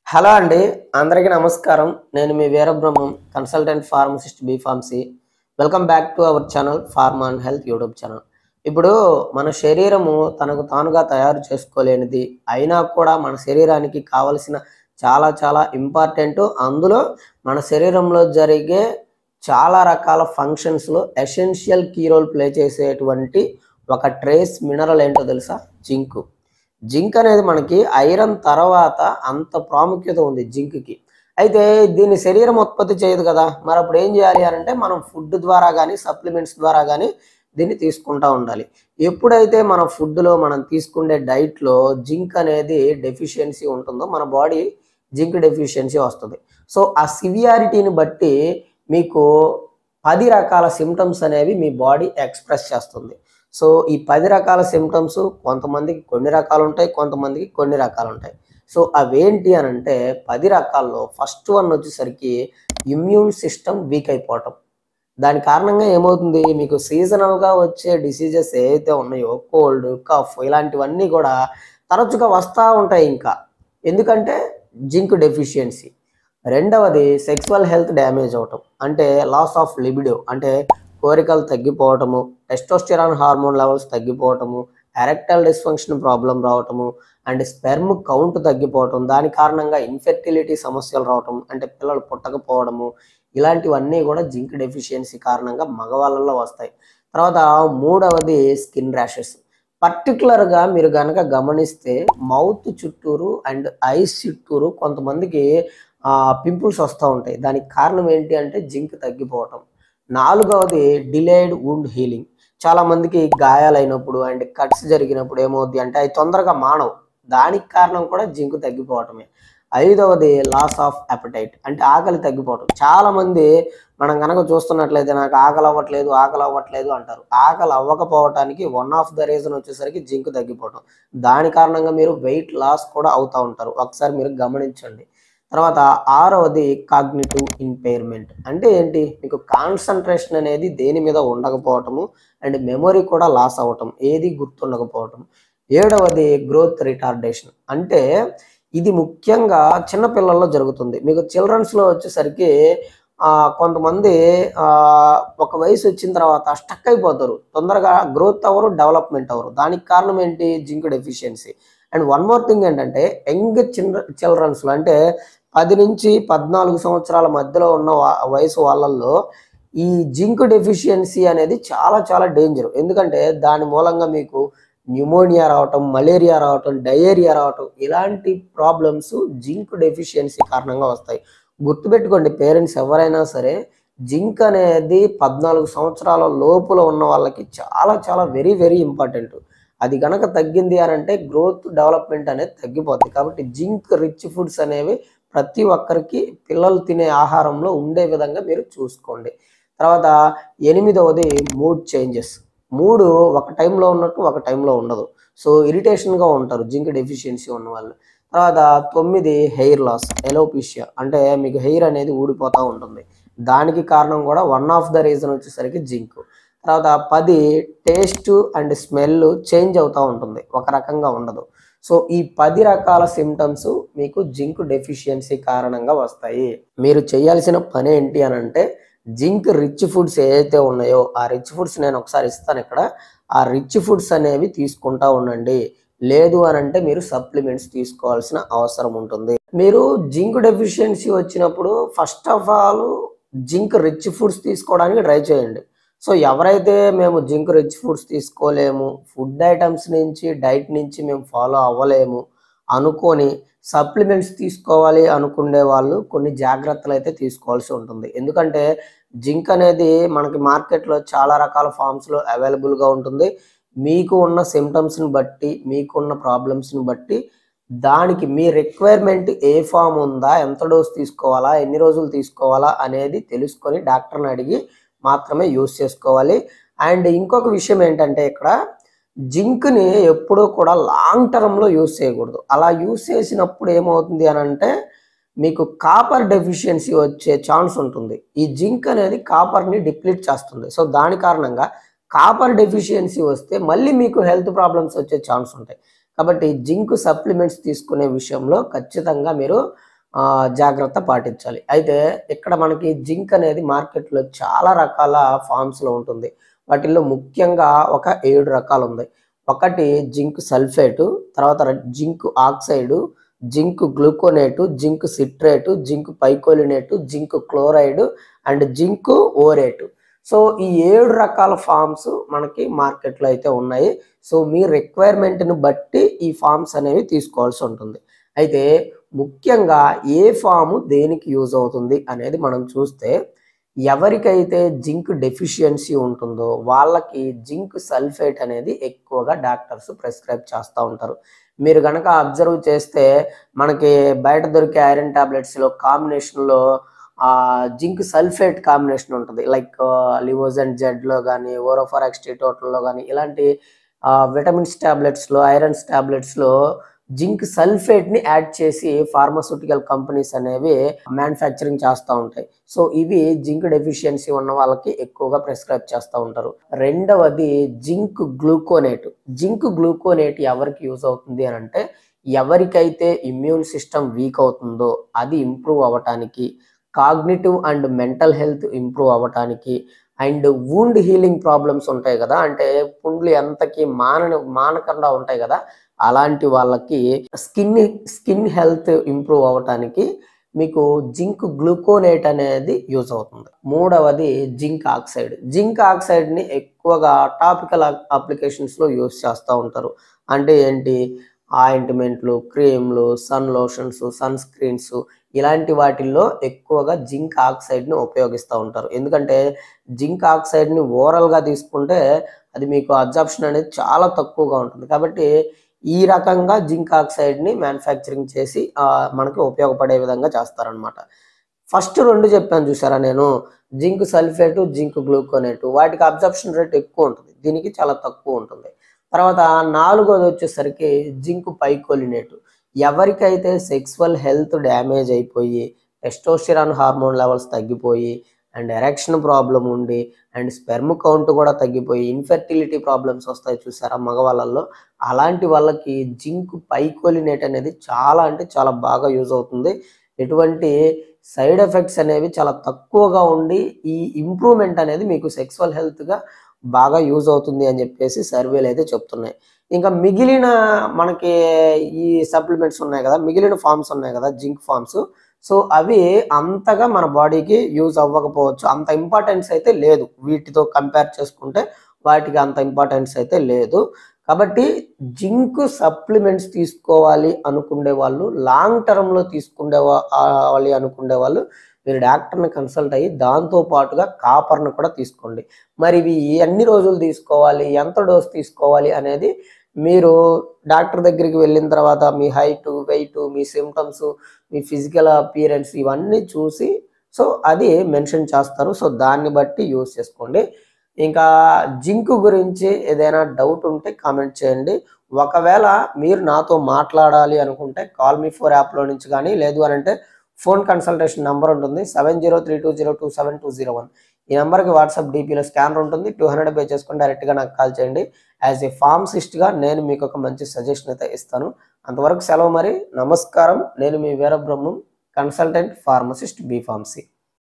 Hello అండి, అందరికీ నమస్కారం. నేను మీ Veerabrahmam, consultant pharmacist B pharmacy. Welcome back to our channel pharma and health YouTube channel. ఇప్పుడు మన శరీరము తనకు తానుగా తయారు చేసుకోలేనిది అయినా కూడా మన శరీరానికి కావలసిన చాలా చాలా ఇంపార్టెంట్. అందులో మన శరీరంలో జరిగే చాలా రకాల ఫంక్షన్స్లో ఎసెన్షియల్ కీ రోల్ ప్లే చేసేటువంటి ఒక ట్రేస్ మినరల్ ఏంటో తెలుసా? జింక్. జింక్ అనేది మనకి ఐరన్ తర్వాత అంత ప్రాముఖ్యత ఉంది జింక్కి. అయితే దీన్ని శరీరం ఉత్పత్తి చేయదు కదా, మరి అప్పుడు ఏం చేయాలి అని అంటే మనం ఫుడ్ ద్వారా కానీ సప్లిమెంట్స్ ద్వారా కానీ దీన్ని తీసుకుంటూ ఉండాలి. ఎప్పుడైతే మన ఫుడ్లో మనం తీసుకునే డైట్లో జింక్ అనేది డెఫిషియన్సీ ఉంటుందో మన బాడీ జింక్ డెఫిషియన్సీ వస్తుంది. సో ఆ సివియారిటీని బట్టి మీకు 10 రకాల సిమ్టమ్స్ అనేవి మీ బాడీ ఎక్స్ప్రెస్ చేస్తుంది. సో ఈ 10 రకాల సిమ్టమ్స్ కొంతమందికి కొన్ని రకాలు ఉంటాయి, కొంతమందికి కొన్ని రకాలు ఉంటాయి. సో అవేంటి అని అంటే 10 రకాల్లో ఫస్ట్ వన్ వచ్చేసరికి ఇమ్యూన్ సిస్టమ్ వీక్ అయిపోవటం. దాని కారణంగా ఏమవుతుంది, మీకు సీజనల్గా వచ్చే డిసీజెస్ ఏవైతే ఉన్నాయో కోల్డ్, కఫ్ ఇలాంటివన్నీ కూడా తరచుగా వస్తూ ఉంటాయి. ఇంకా ఎందుకంటే జింక్ డెఫిషియన్సీ. రెండవది సెక్సువల్ హెల్త్ డ్యామేజ్ అవటం, అంటే లాస్ ఆఫ్ లిబిడో, అంటే కోరికలు తగ్గిపోవటము, టెస్టోస్టెరాన్ హార్మోన్ లెవెల్స్ తగ్గిపోవటము, ఎరెక్టైల్ డిస్ఫంక్షన్ ప్రాబ్లం రావటము, అండ్ స్పెర్మ్ కౌంట్ తగ్గిపోవటం, దాని కారణంగా ఇన్ఫెర్టిలిటీ సమస్యలు రావటం, అంటే పిల్లలు పుట్టకపోవడము, ఇలాంటివన్నీ కూడా జింక్ డెఫిషియన్సీ కారణంగా మగవాళ్ళలో వస్తాయి. తర్వాత మూడవది స్కిన్ ర్యాషెస్. పర్టికులర్గా మీరు కనుక గమనిస్తే మౌత్ చుట్టూరు అండ్ ఐస్ చుట్టూరు కొంతమందికి పింపుల్స్ వస్తూ ఉంటాయి. దానికి కారణం ఏంటి అంటే జింక్ తగ్గిపోవటం. నాలుగవది డిలేడ్ వూండ్ హీలింగ్. చాలా మందికి గాయాలైనప్పుడు అండ్ కట్స్ జరిగినప్పుడు ఏమవుద్ది అంటే అవి తొందరగా మానవు. దానికి కారణం కూడా జింక్ తగ్గిపోవటమే. ఐదవది లాస్ ఆఫ్ అపెటైట్, అంటే ఆకలి తగ్గిపోవటం. చాలా మంది మనం కనుక చూస్తున్నట్లయితే నాకు ఆకలి అవ్వట్లేదు అంటారు. ఆకలి అవ్వకపోవటానికి వన్ ఆఫ్ ద రీజన్ వచ్చేసరికి జింక్ తగ్గిపోవటం. దాని కారణంగా మీరు వెయిట్ లాస్ కూడా అవుతూ ఉంటారు, ఒకసారి మీరు గమనించండి. తర్వాత ఆరవది కాగ్నిటివ్ ఇంపైర్మెంట్. అంటే ఏంటి, మీకు కాన్సన్ట్రేషన్ అనేది దేని మీద ఉండకపోవటము అండ్ మెమొరీ కూడా లాస్ అవ్వటం, ఏది గుర్తుండకపోవటం. ఏడవది గ్రోత్ రిటార్డేషన్. అంటే ఇది ముఖ్యంగా చిన్నపిల్లల్లో జరుగుతుంది. మీకు చిల్డ్రన్స్లో వచ్చేసరికి కొంతమంది ఒక వయసు వచ్చిన తర్వాత స్టక్ అయిపోతారు, తొందరగా గ్రోత్ అవ్వరు, డెవలప్మెంట్ అవ్వరు. దానికి కారణం ఏంటి, zinc deficiency. And one more thing ఏంటంటే యంగ్ చిల్డ్రన్స్లో, అంటే 10 నుంచి 14 సంవత్సరాల మధ్యలో ఉన్న వయసు వాళ్ళల్లో ఈ జింక్ డెఫిషియన్సీ అనేది చాలా చాలా డేంజర్. ఎందుకంటే దాని మూలంగా మీకు న్యూమోనియా రావటం, మలేరియా రావటం, డయేరియా రావటం, ఇలాంటి ప్రాబ్లమ్స్ జింక్ డెఫిషియన్సీ కారణంగా వస్తాయి. గుర్తుపెట్టుకోండి, పేరెంట్స్ ఎవరైనా సరే జింక్ అనేది 14 సంవత్సరాల లోపల ఉన్న వాళ్ళకి చాలా చాలా వెరీ వెరీ ఇంపార్టెంట్. అది కనుక తగ్గింది అని అంటే గ్రోత్ డెవలప్మెంట్ అనేది తగ్గిపోతుంది. కాబట్టి జింక్ రిచ్ ఫుడ్స్ అనేవి ప్రతి ఒక్కరికి పిల్లలు తినే ఆహారంలో ఉండే విధంగా మీరు చూసుకోండి. తర్వాత ఎనిమిదవది మూడ్ చేంజెస్. మూడు ఒక టైంలో ఉన్నట్టు ఒక టైంలో ఉండదు. సో ఇరిటేషన్గా ఉంటారు జింక్ డెఫిషియన్సీ ఉన్న వాళ్ళు. తర్వాత 9 హెయిర్ లాస్, ఎలోపీషియా, అంటే మీకు హెయిర్ అనేది ఊడిపోతూ ఉంటుంది. దానికి కారణం కూడా వన్ ఆఫ్ ద రీజన్ వచ్చేసరికి జింక్. తర్వాత 10 టేస్ట్ అండ్ స్మెల్ చేంజ్ అవుతూ ఉంటుంది, ఒక రకంగా ఉండదు. సో ఈ 10 రకాల సిమ్టమ్స్ మీకు జింక్ డెఫిషియన్సీ కారణంగా వస్తాయి. మీరు చేయాల్సిన పని ఏంటి అని అంటే జింక్ రిచ్ ఫుడ్స్ ఏదైతే ఉన్నాయో ఆ రిచ్ ఫుడ్స్ నేను ఒకసారి ఇస్తాను ఇక్కడ. ఆ రిచ్ ఫుడ్స్ అనేవి తీసుకుంటా ఉండండి. లేదు అని అంటే మీరు సప్లిమెంట్స్ తీసుకోవాల్సిన అవసరం ఉంటుంది. మీరు జింక్ డెఫిషియన్సీ వచ్చినప్పుడు first of all zinc rich foods తీసుకోవడానికి ట్రై చేయండి. సో ఎవరైతే మేము జింక్ రిచ్ ఫుడ్స్ తీసుకోలేము, ఫుడ్ ఐటమ్స్ నుంచి డైట్ నుంచి మేము ఫాలో అవ్వలేము అనుకొని సప్లిమెంట్స్ తీసుకోవాలి అనుకునే వాళ్ళు కొన్ని జాగ్రత్తలు అయితే తీసుకోవాల్సి ఉంటుంది. ఎందుకంటే జింక్ అనేది మనకి మార్కెట్లో చాలా రకాల ఫామ్స్లో అవైలబుల్గా ఉంటుంది. మీకు ఉన్న సిమ్టమ్స్ని బట్టి, మీకున్న ప్రాబ్లమ్స్ని బట్టి దానికి మీ రిక్వైర్మెంట్ ఏ ఫామ్ ఉందా, ఎంత డోస్ తీసుకోవాలా, ఎన్ని రోజులు తీసుకోవాలా అనేది తెలుసుకొని డాక్టర్ని అడిగి మాత్రమే యూస్ చేసుకోవాలి. అండ్ ఇంకొక విషయం ఏంటంటే ఇక్కడ జింక్ని ఎప్పుడూ కూడా లాంగ్ టర్మ్లో యూస్ చేయకూడదు. అలా యూస్ చేసినప్పుడు ఏమవుతుంది అని అంటే మీకు కాపర్ డెఫిషియన్సీ వచ్చే ఛాన్స్ ఉంటుంది. ఈ జింక్ అనేది కాపర్ని డిప్లీట్ చేస్తుంది. సో దాని కారణంగా కాపర్ డెఫిషియన్సీ వస్తే మళ్ళీ మీకు హెల్త్ ప్రాబ్లమ్స్ వచ్చే ఛాన్స్ ఉంటాయి. కాబట్టి జింక్ సప్లిమెంట్స్ తీసుకునే విషయంలో ఖచ్చితంగా మీరు జాగ్రత్త పాటించాలి. అయితే ఇక్కడ మనకి జింక్ అనేది మార్కెట్‌లో చాలా రకాల ఫార్మ్స్‌లో ఉంటుంది. వాటిల్లో ముఖ్యంగా ఒక 7 రకాలుంది. ఒకటి జింక్ సల్ఫేటు, తర్వాత zinc oxide, zinc gluconate, zinc citrate, zinc picolinate, zinc chloride and zinc orotate. So, ఈ 7 రకాల ఫార్మ్స్ మనకి మార్కెట్‌లో అయితే ఉన్నాయి. సో, మీ రిక్వైర్మెంట్‌ని బట్టి ఈ ఫార్మ్స్ అనేవి తీసుకోవాల్సి ఉంటుంది. అయితే ముఖ్యంగా ఏ ఫాము దేనికి యూజ్ అవుతుంది అనేది మనం చూస్తే, ఎవరికైతే జింక్ డెఫిషియన్సీ ఉంటుందో వాళ్ళకి జింక్ సల్ఫేట్ అనేది ఎక్కువగా డాక్టర్స్ ప్రిస్క్రైబ్ చేస్తా ఉంటారు. మీరు గనక అబ్జర్వ్ చేస్తే మనకి బయట దొరికే ఐరన్ టాబ్లెట్స్‌లో కాంబినేషన్‌లో జింక్ సల్ఫేట్ కాంబినేషన్ ఉంటది. లైక్ లివోజన్ జెడ్‌లో గాని, ఓరోఫారాక్స్ టోటల్‌లో గాని ఇలాంటి విటమిన్స్ టాబ్లెట్స్‌లో, ఐరన్స్ టాబ్లెట్స్‌లో జింక్ సల్ఫేట్‌ని యాడ్ చేసి ఫార్మాస్యూటికల్ కంపెనీస్ అనేవి మ్యానుఫ్యాక్చరింగ్ చేస్తా ఉంటాయి. సో, ఇవి జింక్ డెఫిషియన్సీ ఉన్న వాళ్ళకి ఎక్కువగా ప్రిస్క్రైబ్ చేస్తా ఉంటారు. రెండవది జింక్ గ్లూకోనేట్. జింక్ గ్లూకోనేట్ ఎవరికి యూజ్ అవుతుంది అనంటే, ఎవరికైతే ఇమ్యూన్ సిస్టమ్ వీక్ అవుతుందో అది ఇంప్రూవ్ అవ్వటానికి, cognitive and mental health improve అవ్వటానికి అండ్ వూండ్ హీలింగ్ ప్రాబ్లమ్స్ ఉంటాయి గదా! అంటే పుండ్లు ఎంతకి మానకుండా ఉంటాయి గదా! అలాంటి వాళ్ళకి స్కిన్ హెల్త్ ఇంప్రూవ్ అవ్వటానికి మీకు జింక్ గ్లూకోనేట్ అనేది యూజ్ అవుతుంది. మూడవది జింక్ ఆక్సైడ్. జింక్ ఆక్సైడ్‌ని ఎక్కువగా టాపికల్ అప్లికేషన్స్‌లో యూజ్ చేస్తా ఉంటారు. అంటే ఏంటి? ఆయింట్‌మెంట్లు, క్రీమ్‌లు, సన్ లోషన్స్, సన్ స్క్రీన్స్ ఇలాంటి వాటిల్లో ఎక్కువగా జింక్ ఆక్సైడ్‌ని ఉపయోగిస్తా ఉంటారు. ఎందుకంటే జింక్ ఆక్సైడ్‌ని ఓరల్‌గా తీసుకుంటే అది మీకు అబ్జార్ప్షన్ అనేది చాలా తక్కువగా ఉంటుంది. కాబట్టి ఈ రకంగా జింక్ ఆక్సైడ్‌ని మ్యానుఫ్యాక్చరింగ్ చేసి మనకి ఉపయోగపడే విధంగా చేస్తారనమాట. ఫస్ట్ 2 చెప్పాను చూసారా నేను. జింక్ సల్ఫేటు, జింక్ గ్లూకోనేటు వాటికి అబ్జార్ప్షన్ రేట్ ఎక్కువుంటది. దీనికి చాలా తక్కువుంటుంది. తర్వాత నాలుగోదొచ్చేసరికి జింక్ పైకోలినేటు. ఎవరికైతే సెక్సువల్ హెల్త్ డ్యామేజ్ అయిపోయి, టెస్టోస్టెరాన్ హార్మోన్ లెవెల్స్ తగ్గిపోయి అండ్ ఎరెక్షన్ ప్రాబ్లమ్ ఉండి అండ్ స్పెర్మ్ కౌంట్ కూడా తగ్గిపోయి ఇన్‌ఫెర్టిలిటీ ప్రాబ్లమ్స్ వస్తాయి చూసారా మగవాళ్ళలో. అలాంటి వాళ్ళకి జింక్ పైకోలినేట్ అనేది చాలా అంటే చాలా బాగా యూజ్ అవుతుంది. ఎటువంటి సైడ్ ఎఫెక్ట్స్ అనేవి చాలా తక్కువగా ఉండి ఈ ఇంప్రూవ్‌మెంట్ అనేది మీకు సెక్సువల్ హెల్త్‌గా బాగా యూజ్ అవుతుంది అని చెప్పేసి సర్వేలైతే చెప్తున్నాయి. ఇంకా మిగిలిన మనకి ఈ సప్లిమెంట్స్ ఉన్నాయి గదా! మిగిలిన ఫార్మ్స్ ఉన్నాయి గదా! Zinc forms. సో, అవి అంతగా మన బాడీకి యూజ్ అవ్వకపోవచ్చు. అంత ఇంపార్టెన్స్ అయితే లేదు. వీటితో కంపేర్ చేసుకుంటే వాటికి అంత ఇంపార్టెన్స్ అయితే లేదు. కాబట్టి జింక్ సప్లిమెంట్స్ తీసుకోవాలి అనుకునే వాళ్ళు, లాంగ్ టర్మ్‌లో వాలి అనుకునే వాళ్ళు మీరు డాక్టర్‌ని కన్సల్ట్ అయ్యి దాంతో పాటుగా కాపర్‌ని కూడా తీసుకోండి. మరి ఇవి ఎన్ని రోజులు తీసుకోవాలి? ఎంత డోస్ తీసుకోవాలి? అనేది మీరు డాక్టర్ దగ్గరికి వెళ్ళిన తర్వాత మీ హైటు, వెయిటు, మీ సింప్టమ్స్, మీ ఫిజికల్ అపియరెన్స్ ఇవన్నీ చూసి సో, అది మెన్షన్ చేస్తారు. సో, దాన్ని బట్టి యూజ్ చేసుకోండి. ఇంకా జింక్ గురించి ఏదైనా డౌట్ ఉంటే కామెంట్ చేయండి. ఒకవేళ మీరు నాతో మాట్లాడాలి అనుకుంటే కాల్ మీ ఫోర్ యాప్‌లో నుంచి గానీ, లేదు అనంటే ఫోన్ కన్సల్టేషన్ నంబర్ ఉంటుంది. 7032027201 ఈ నంబర్‌కి వాట్సాప్ డీపీలో స్కానర్ ఉంటుంది. 200 పే చేసుకొని డైరెక్ట్‌గా నాకు కాల్ చేయండి. యాస్ ఎ ఫార్మసిస్ట్‌గా నేను మీకు ఒక మంచి సజెషన్ అయితే ఇస్తాను. అంతవరకు సెలవు మరి. నమస్కారం. నేను మీ Veerabrahmam, consultant pharmacist B pharmacy.